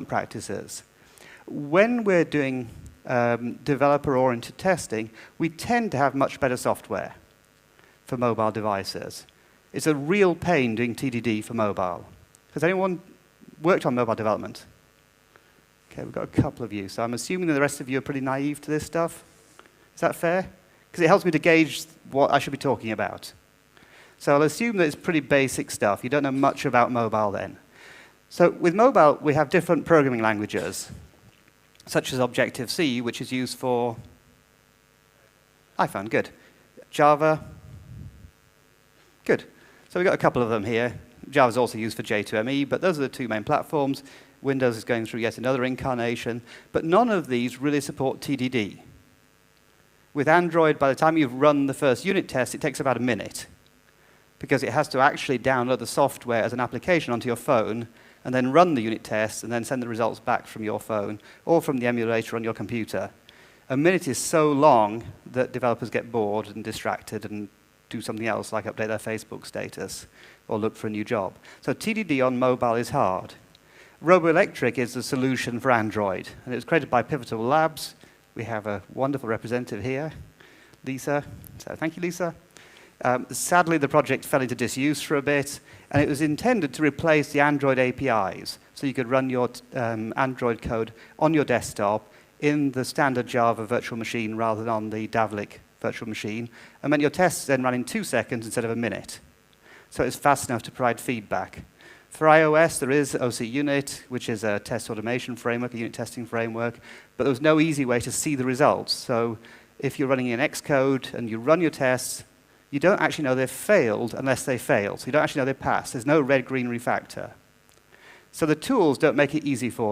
practices. When we're doing developer-oriented testing, we tend to have much better software for mobile devices. It's a real pain doing TDD for mobile. Has anyone worked on mobile development? Okay, we've got a couple of you, so I'm assuming that the rest of you are pretty naive to this stuff. Is that fair? Because it helps me to gauge what I should be talking about. So I'll assume that it's pretty basic stuff. You don't know much about mobile then. So with mobile, we have different programming languages, such as Objective-C, which is used for iPhone, good. Java, good. So we've got a couple of them here. Java is also used for J2ME, but those are the two main platforms. Windows is going through yet another incarnation, but none of these really support TDD. With Android, by the time you've run the first unit test, it takes about a minute, because it has to actually download the software as an application onto your phone, and then run the unit test, and then send the results back from your phone, or from the emulator on your computer. A minute is so long that developers get bored and distracted and do something else, like update their Facebook status, or look for a new job. So TDD on mobile is hard. RoboElectric is the solution for Android, and it was created by Pivotal Labs. We have a wonderful representative here, Lisa. So thank you, Lisa. Sadly, the project fell into disuse for a bit, and it was intended to replace the Android APIs, so you could run your Android code on your desktop in the standard Java virtual machine rather than on the Davlik virtual machine, and then your tests then ran in 2 seconds instead of a minute. So it's fast enough to provide feedback. For iOS, there is OC Unit, which is a test automation framework, a unit testing framework, but there was no easy way to see the results. So if you're running in Xcode and you run your tests, you don't actually know they've failed unless they fail. So you don't actually know they passed. There's no red-green refactor. So the tools don't make it easy for